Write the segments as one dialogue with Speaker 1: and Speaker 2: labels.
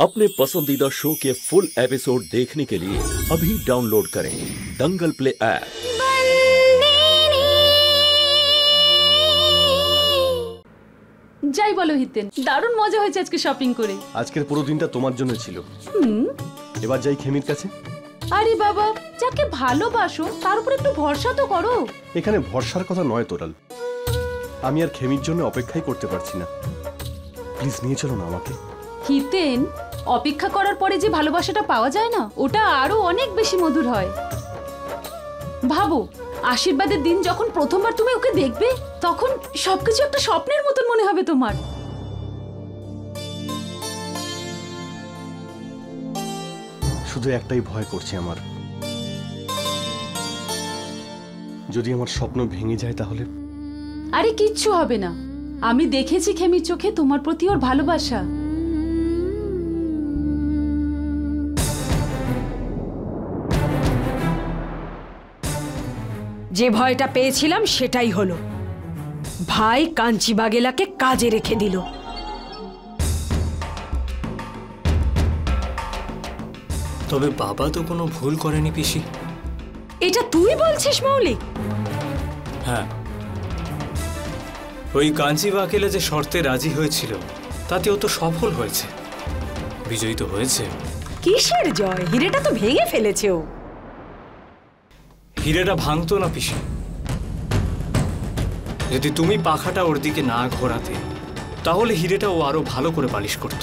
Speaker 1: अपने पसंदीदा शो के फुल एपिसोड देखने के लिए अभी डाउनलोड करें दंगल प्ले ऐप।
Speaker 2: যাই বলো হিতেন, দারুণ মজা হয়েছে আজকে শপিং করে।
Speaker 3: আজকের পুরো দিনটা তোমার জন্য ছিল। এবার যাই খেমির কাছে।
Speaker 2: আরে বাবা, যাকে ভালোবাসো তার উপর একটু ভরসা তো করো।
Speaker 3: এখানে ভরসার কথা নয় তোরাল, আমি আর খেমির জন্য অপেক্ষাই করতে পারছি না। প্লিজ নিয়ে চলো না আমাকে।
Speaker 2: হিতেন, অপেক্ষা করার পরে যে ভালোবাসাটা পাওয়া যায় না, ওটা আরো অনেক বেশি মধুর হয়। ভাবো, আশীর্বাদের দিন যখন প্রথমবার তুমি ওকে দেখবে, তখন সবকিছু একটা স্বপ্নের মতন মনে হবে তোমার।
Speaker 3: শুধু একটাই ভয় করছে আমার, যদি আমার স্বপ্ন ভেঙে যায় তাহলে।
Speaker 2: আরে কিচ্ছু হবে না, আমি দেখেছি খেমির চোখে তোমার প্রতি ওর ভালোবাসা।
Speaker 4: যে ভয়টা পেয়েছিলাম সেটাই হলো, ভাই কাঞ্চি বাগেলাকে কাজে রেখে দিল।
Speaker 5: তবে বাবা তো কোনো ভুল করেনি পিসি।
Speaker 4: এটা তুই বলছিস মৌলিক?
Speaker 5: হ্যাঁ, ওই কাঞ্চি বাগেলা যে শর্তে রাজি হয়েছিল তাতে ও তো সফল হয়েছে, বিজয়ী তো হয়েছে।
Speaker 4: কিসের জয়? হিরেটা তো ভেঙে ফেলেছে ও।
Speaker 5: হিরেটা ভাঙতো না পিসি, যদি তুমি পাখাটা ওর দিকে না ঘোরাতে, তাহলে হিরেটা ও আরো ভালো করে পালিশ করত।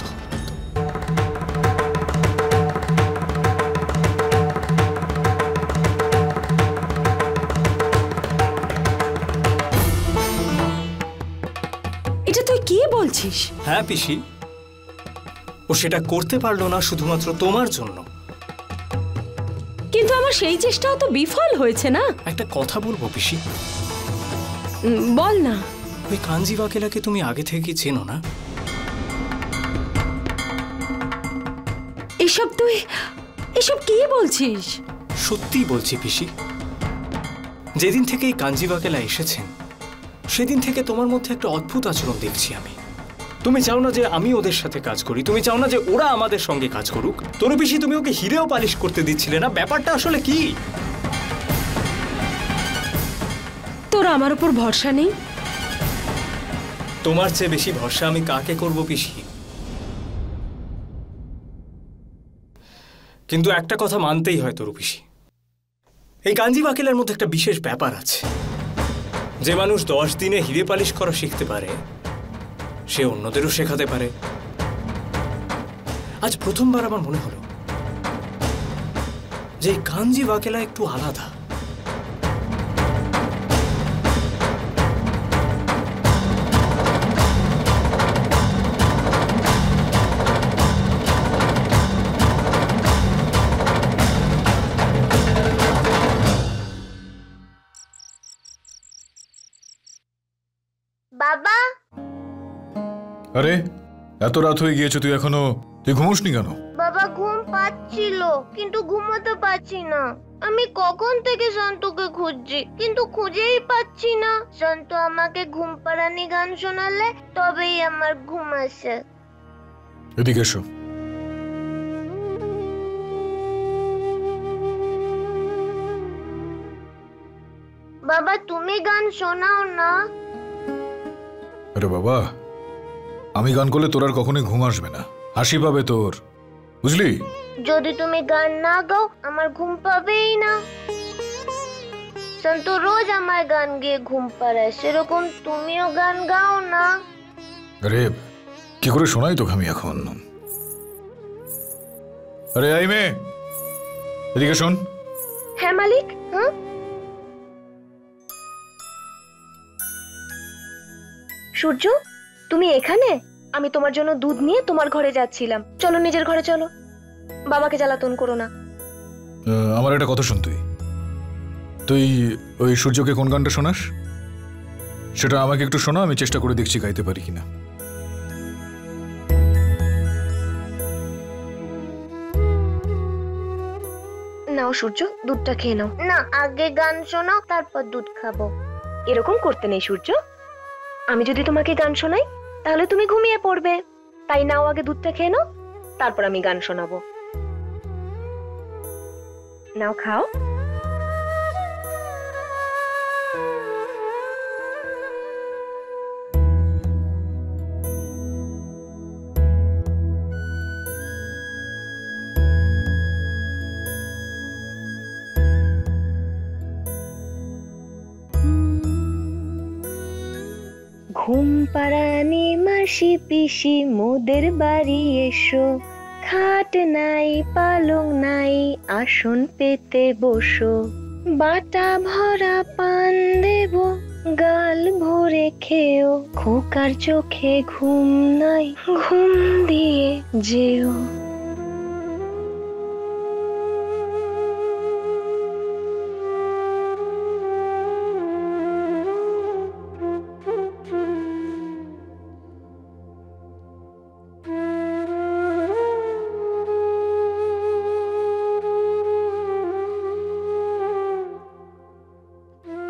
Speaker 4: এটা তুই কি বলছিস?
Speaker 5: হ্যাঁ পিসি, ও সেটা করতে পারলো না শুধুমাত্র তোমার জন্য।
Speaker 4: কিন্তু আমার সেই চেষ্টাও তো বিফল হয়েছে না।
Speaker 5: একটা কথা বলবো পিসি?
Speaker 4: বল না।
Speaker 5: ওই কাঞ্চি বাগেলাকে তুমি আগে থেকে চেনো না?
Speaker 4: এসব কি বলছিস?
Speaker 5: সত্যি বলছি পিসি, যেদিন থেকে এই কাঞ্চি বাগেলা এসেছেন সেদিন থেকে তোমার মধ্যে একটা অদ্ভুত আচরণ দেখছি আমি। তুমি চাও না যে আমি ওদের সাথে কাজ করি, তুমি চাও না যে ওরা আমাদের সঙ্গে কাজ করুক। তোর পিসি, তুমি ওকে হিরেও পালিশ করতে দিচ্ছিলে না, ব্যাপারটা আসলে কি?
Speaker 4: তোর আমার উপর ভরসা নেই?
Speaker 5: তোমার চেয়ে বেশি ভরসা আমি কাকে করব পিসি? কিন্তু একটা কথা মানতেই হয় তোর পিসি, এই কাঞ্চি বাগেলার মধ্যে একটা বিশেষ ব্যাপার আছে। যে মানুষ 10 দিনে হিরে পালিশ করা শিখতে পারে, সে অন্যদেরও শেখাতে পারে। আজ প্রথমবার আমার মনে হলো যে কাঞ্চি বাগেলা একটু আলাদা।
Speaker 6: বাবা,
Speaker 7: আরে এত রাত হয়ে গিয়েছে, তুই ঘুমোসনি কেন?
Speaker 6: বাবা ঘুম পাচ্ছিল কিন্তু ঘুমোতে পারছি না। আমি কখন থেকে শান্তকে খুঁজছি কিন্তু খুঁজেই পাচ্ছি না। শান্ত আমাকে ঘুম পাড়ানি গান শোনালে তবেই আমার ঘুম আসে।
Speaker 7: এদিকে এসো।
Speaker 6: বাবা তুমি গান শোনাও না।
Speaker 7: আরে বাবা, আমি গান করলে তোর আর কখনোই ঘুম আসবে না, হাসি পাবে তোর, বুঝলি?
Speaker 6: যদি তুমি গান না গাও আমার ঘুম পাবেই না। শান্ত রোজ আমার গান গিয়ে ঘুম পাড়ায়, সেরকম তুমিও গান গাও না।
Speaker 7: আরে কি করে শোনাই তোকে আমি এখন? আরে এই মেয়ে, এদিকে শোন।
Speaker 6: হ্যাঁ মালিক। হ্যাঁ সূর্য, তুমি এখানে? আমি তোমার জন্য দুধ নিয়ে তোমার ঘরে যাচ্ছিলাম। চলো নিজের ঘরে চলো, বাবাকে জ্বালাতন করো না।
Speaker 7: আমার একটা কথা শুন, তুই ওই সূর্যকে কোন গানটা শোনাস সেটা আমাকে একটু শোনা, আমি চেষ্টা করে দেখছি গাইতে পারি কিনা।
Speaker 6: নাও সূর্য, দুধটা খেয়ে নাও। না, আগে গান শোনাও তারপর দুধ খাবো। এরকম করতে নেই সূর্য, আমি যদি তোমাকে গান শোনাই তাহলে তুমি ঘুমিয়ে পড়বে। তাই নাও, আগে দুধটা খেয়ে নাও,
Speaker 8: তারপর আমি গান শোনাবো। নাও খাও। ঘুম পাড়ানি মাসি পিসি মোদের বাড়ি এসো, খাট নাই পালং নাই আসন পেতে বসো, বাটা ভরা পান দেব গাল ভরে খেও, খোকার চোখে ঘুম নাই ঘুম দিয়ে যেও।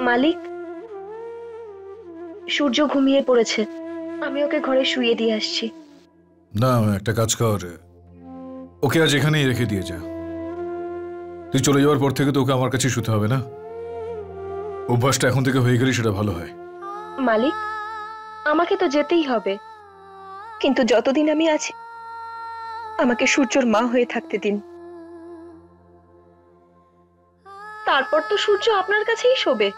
Speaker 8: মালিক, সূর্য ঘুমিয়ে পড়েছে, আমি ওকে ঘরে শুইয়ে দিয়ে আসছি।
Speaker 7: না, একটা কাজ কর, ওকে আজ এখানেই রেখে দিয়ে যা। তুই চলে যাওয়ার পর থেকে তো ওকে আমার কাছে শুতে হবে না। অভ্যাসটা এখন থেকে হয়ে গেলে সেটা ভালো হয়।
Speaker 8: মালিক, আমাকে তো যেতেই হবে, কিন্তু যতদিন আমি আছি আমাকে সূর্যর মা হয়ে থাকতে দিন। তারপর তো সূর্য আপনার কাছেই শোবে।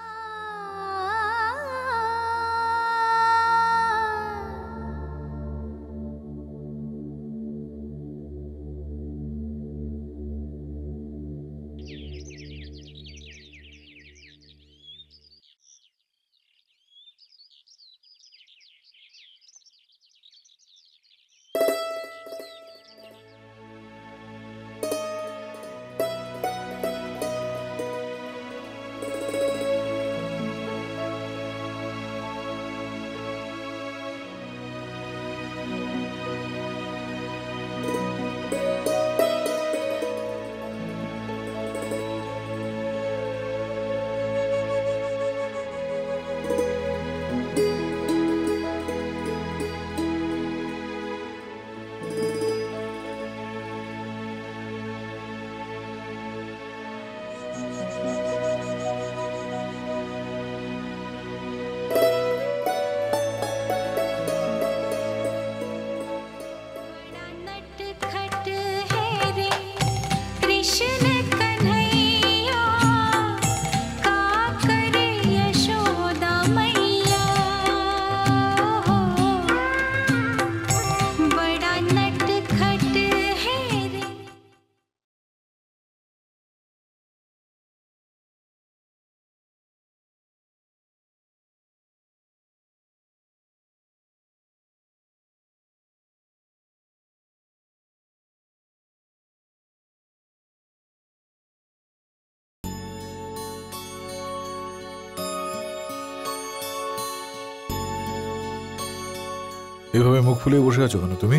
Speaker 7: এভাবে মুখ ফুলিয়ে বসে আছো কেন তুমি?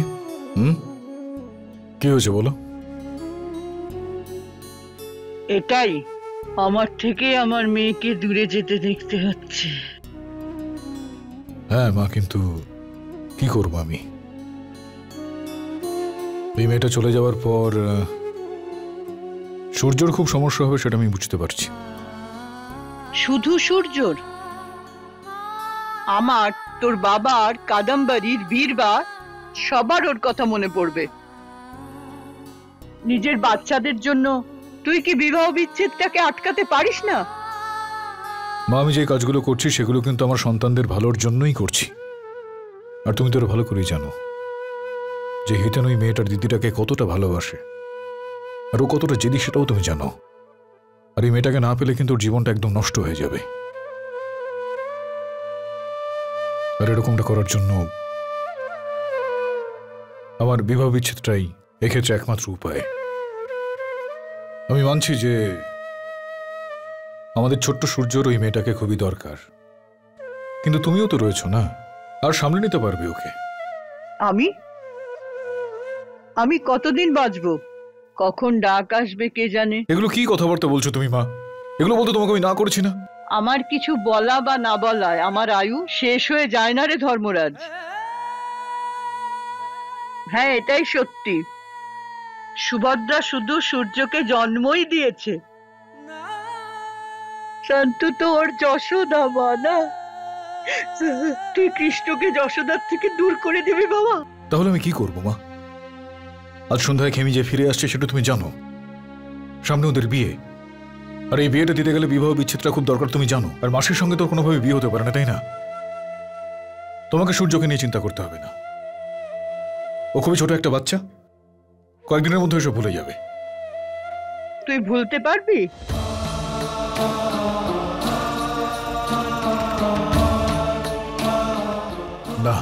Speaker 7: কি হয়েছে বলো?
Speaker 9: এটাই, আমার থেকে আমার মেয়েকে দূরে যেতে দেখতে হচ্ছে।
Speaker 7: হ্যাঁ মা, কিন্তু কি করবো আমি? এই মেয়েটা চলে যাওয়ার পর সূর্যর খুব সমস্যা হবে, সেটা আমি বুঝতে পারছি।
Speaker 9: শুধু সূর্যর? আমার, তোর বাবার, কাদম্বরীর, বীরবা, সবার ওর কথা মনে পড়বে। নিজের বাচ্চাদের জন্য তুই কি বিবাহ বিচ্ছেদটাকে আটকাতে পারিস না?
Speaker 7: মা, আমি যে কাজগুলো করছি সেগুলো কিন্তু আমার সন্তানদের ভালোর জন্যই করছি। আর তুমি তো ভালো করেই জানো যে হিতেন ওই মেয়েটার দিদিটাকে কতটা ভালোবাসে, আর ও কতটা জেদি সেটাও তুমি জানো। আর এই মেয়েটাকে না পেলে কিন্তু ওর জীবনটা একদম নষ্ট হয়ে যাবে। আর এরকমটা করার জন্য আমার বিবাহ বিচ্ছেদটাই এক্ষেত্রে একমাত্র উপায়। আমি মানছি যে আমাদের ছোট্ট সূর্যর ওই মেয়েটাকে খুবই দরকার, কিন্তু তুমিও তো রয়েছো না, আর সামলে নিতে পারবে ওকে।
Speaker 9: আমি কতদিন বাঁচবো? কখন ডাক আসবে কে জানে।
Speaker 7: এগুলো কি কথাবার্তা বলছো তুমি মা? এগুলো বলতে তোমাকে আমি না করেছি না।
Speaker 9: আমার কিছু বলা বা না বলায় আমার আয়ু শেষ হয়ে যায় না রে ধর্মরাজ। হ্যাঁ, এটাই সত্যি। সুভদ্রা শুধু সূর্যকে জন্মই দিয়েছে, শান্তু তো ওর যশোদা মা না। তুই কৃষ্ণকে যশোদার থেকে দূর করে দিবি বাবা?
Speaker 7: তাহলে আমি কি করবো মা? আজ সন্ধ্যায় খেমি যে ফিরে আসছে সেটা তুমি জানো। সামনে ওদের বিয়ে, আর এই বিয়েটা দিতে গেলে বিবাহ বিচ্ছেদটা খুব দরকার তুমি জানো। আর মাসির সঙ্গে তো কোনোভাবে বিয়ে হতে পারে না, তাই না? তোমাকে সূর্যকে নিয়ে চিন্তা করতে হবে না। ও খুবই ছোট একটা বাচ্চা, কয়েকদিনের মধ্যে এসব ভুলে যাবে।
Speaker 9: তুই ভুলতে পারবি?
Speaker 7: না,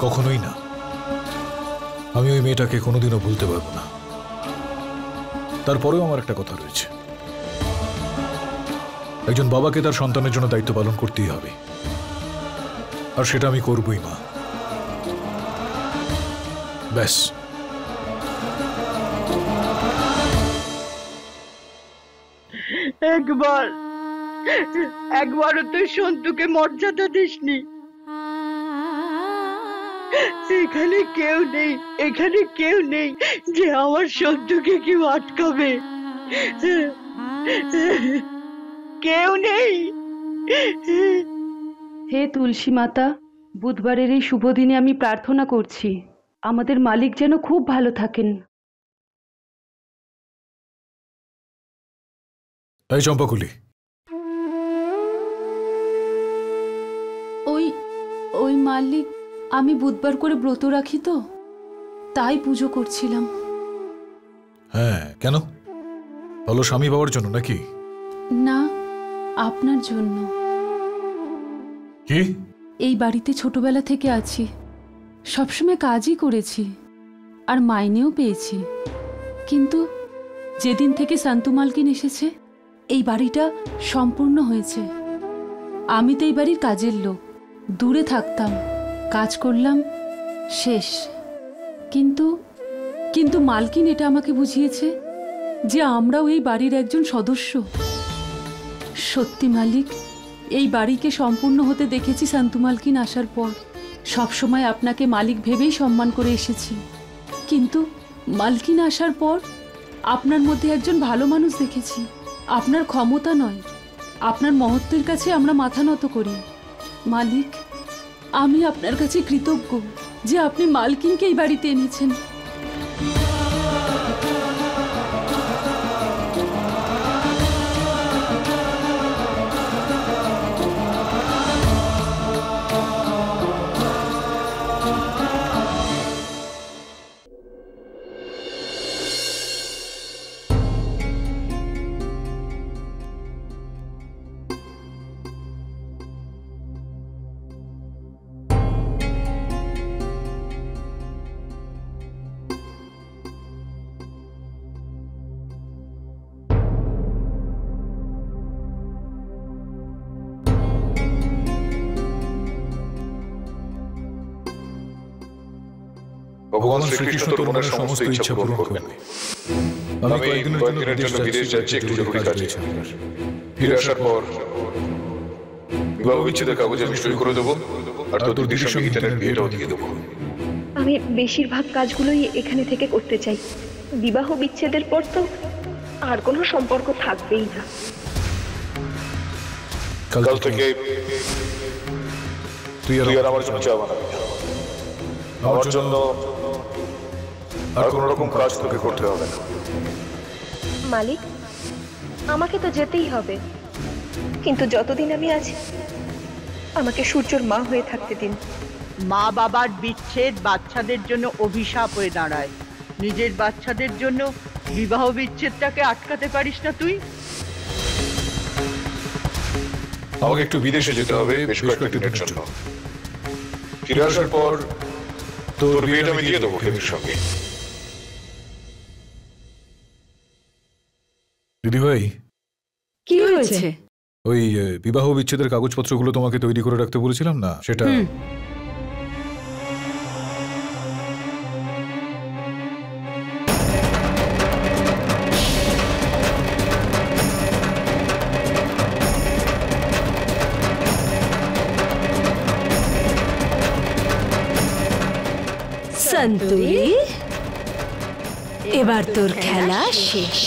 Speaker 7: কখনোই না। আমি ওই মেয়েটাকে কোনোদিনও ভুলতে পারবো না। তারপরেও আমার একটা কথা রয়েছে, একজন বাবাকে তার সন্তানের জন্য দায়িত্ব পালন করতেই হবে, আর সেটা আমি করবই মা। ব্যাস।
Speaker 9: একবারও তুই সন্তুকে মর্যাদা দিসনি। এখানে কেউ নেই যে আমার সন্তুকে কেউ আটকাবে। কেউ নেই।
Speaker 2: হে তুলসী মাতা, বুধবারের এই শুভ দিনে আমি প্রার্থনা করছি আমাদের মালিক যেন খুব ভালো থাকেন।
Speaker 7: এই চম্পাকুলি,
Speaker 2: ওই মালিক, আমি বুধবার করে ব্রত রাখি তো, তাই পুজো করছিলাম।
Speaker 7: হ্যাঁ, কেন? ভালো স্বামী পাওয়ার জন্য নাকি?
Speaker 2: না, আপনার জন্য।
Speaker 7: কি?
Speaker 2: এই বাড়িতে ছোটবেলা থেকে আছি, সবসময় কাজই করেছি আর মাইনেও পেয়েছি, কিন্তু যেদিন থেকে শান্তু মালকিন এসেছে এই বাড়িটা সম্পূর্ণ হয়েছে। আমি তো এই বাড়ির কাজের লোক, দূরে থাকতাম, কাজ করলাম, শেষ। কিন্তু মালকিন এটা আমাকে বুঝিয়েছে যে আমরাও এই বাড়ির একজন সদস্য। সত্যি মালিক, এই বাড়িকে সম্পূর্ণ হতে দেখেছি শান্তু মালকিন আসার পর। সবসময় আপনাকে মালিক ভেবেই সম্মান করে এসেছি, কিন্তু মালকিন আসার পর আপনার মধ্যে একজন ভালো মানুষ দেখেছি। আপনার ক্ষমতা নয়, আপনার মহত্বের কাছে আমরা মাথা নত করি। মালিক, আমি আপনার কাছে কৃতজ্ঞ যে আপনি মালকিনকে এই বাড়িতে এনেছেন।
Speaker 7: ভগবান শ্রীকৃষ্ণ তোর মনের সমস্ত ইচ্ছা পূরণ করবেন। আমি কয়েকদিনের জন্য বিদেশ যাচ্ছি, একটু জরুরি কাজে। ফিরে আসার পর বিবাহ বিচ্ছেদের কাগজে আমি সই করে দেবো, আর তোর দিদির সঙ্গে ইতানের বিয়েটাও দিয়ে দেবো।
Speaker 8: আমি বেশিরভাগ কাজগুলোই এখানে থেকে করতে চাই। বিবাহ বিচ্ছেদের পর তো আর কোনো সম্পর্ক থাকবেই না।
Speaker 7: কাল থেকে তুই আর আমার জন্য চা বানাবি। আমার জন্য আর কোন রকম কাজ তোকে করতে হবে না।
Speaker 8: মালিক, আমাকে তো যেতেই হবে, কিন্তু যতদিন আমি আছি আমাকে সূর্যর মা হয়ে থাকতে দিন।
Speaker 9: মা বাবার বিচ্ছেদ বাচ্চাদের জন্য অভিশাপ হয়ে দাঁড়ায়। নিজের বাচ্চাদের জন্য বিবাহ বিচ্ছেদটাকে আটকাতে পারিস না তুই?
Speaker 7: আমাকে একটু বিদেশে যেতে হবে বেশ কয়েকদিনের জন্য। ফিরে আসার পর তোর বিয়েটা আমি দিয়ে দেবো খেমির সঙ্গে। দিদিভাই,
Speaker 4: কি হয়েছে?
Speaker 7: ওই বিবাহ বিচ্ছেদের কাগজপত্রগুলো তোমাকে তৈরি করে রাখতে বলেছিলাম না, সেটা
Speaker 4: সন্তুরি, এবার তোর খেলা শেষ।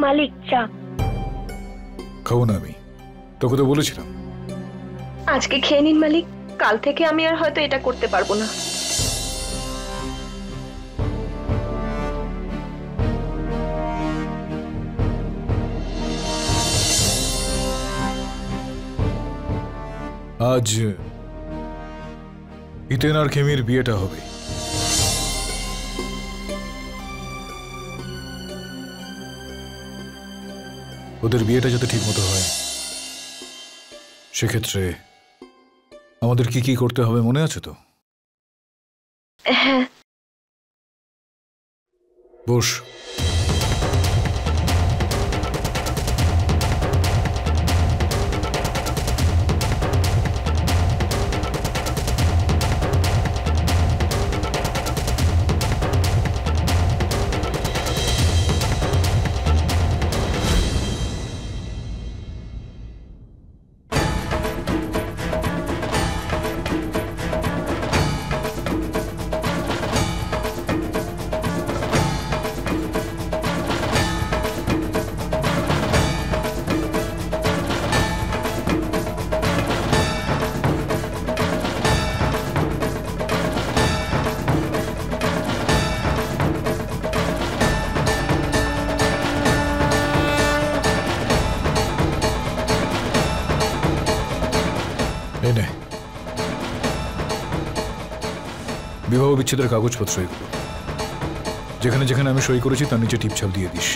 Speaker 8: মালিক, চা।
Speaker 7: খাবো না আমি, তোকে তো বলেছিলাম।
Speaker 8: আজকে খেয়ে নিন মালিক, কাল থেকে আমি আর হয়তো এটা করতে পারবো না।
Speaker 7: আজ হিতেন আর খেমির বিয়েটা হবে। ওদের বিয়েটা যাতে ঠিক মতো হয় সেক্ষেত্রে আমাদের কি কি করতে হবে মনে আছে তো?
Speaker 8: হ্যাঁ।
Speaker 7: বস। বিবাহ বিচ্ছেদের কাগজপত্র এগুলো, যেখানে যেখানে আমি সই করেছি তার নিচে টিপছাপ দিয়ে দিস।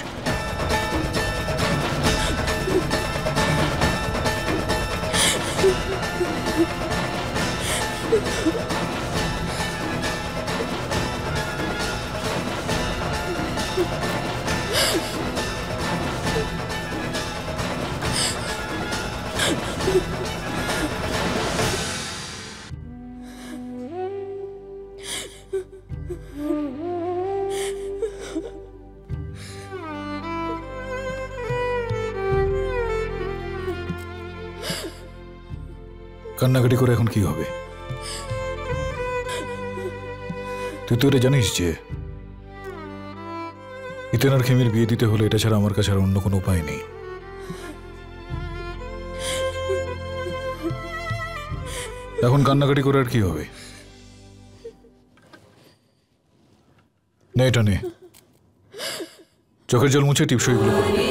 Speaker 7: কান্নাকাটি করে এখন কি হবে? তুই তো এটা জানিস যে হিতেন আর খেমির বিয়ে দিতে হলে এটা ছাড়া আমার কাছে আর অন্য কোনো উপায় নেই। এখন কান্নাকাটি করে আর কি হবে? নে এটা নে, চোখের জল মুছে টিপসইগুলো করে দে।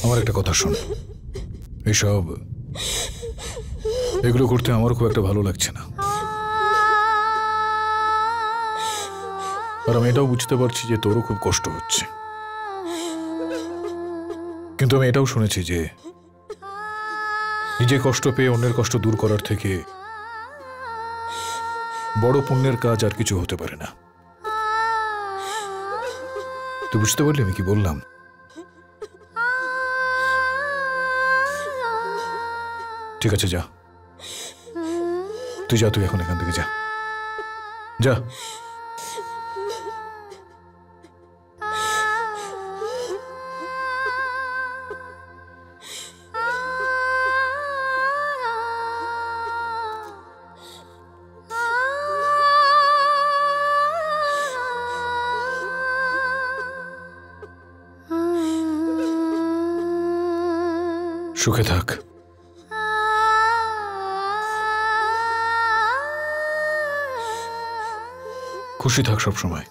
Speaker 7: আমার একটা কথা শোন, এগুলো করতে আমার খুব একটা ভালো লাগছে না। আর আমি এটাও বুঝতে পারছি যে তোরও খুব কষ্ট হচ্ছে, কিন্তু আমি এটাও শুনেছি যে নিজে কষ্ট পেয়ে অন্যের কষ্ট দূর করার থেকে বড় পুণ্যের কাজ আর কিছু হতে পারে না। তুই বুঝতে পারলি আমি কি বললাম? ঠিক আছে, যা তুই যা, তুই এখন এখান থেকে যা যা। সুখে থাক। খুশি থাক সব সময়।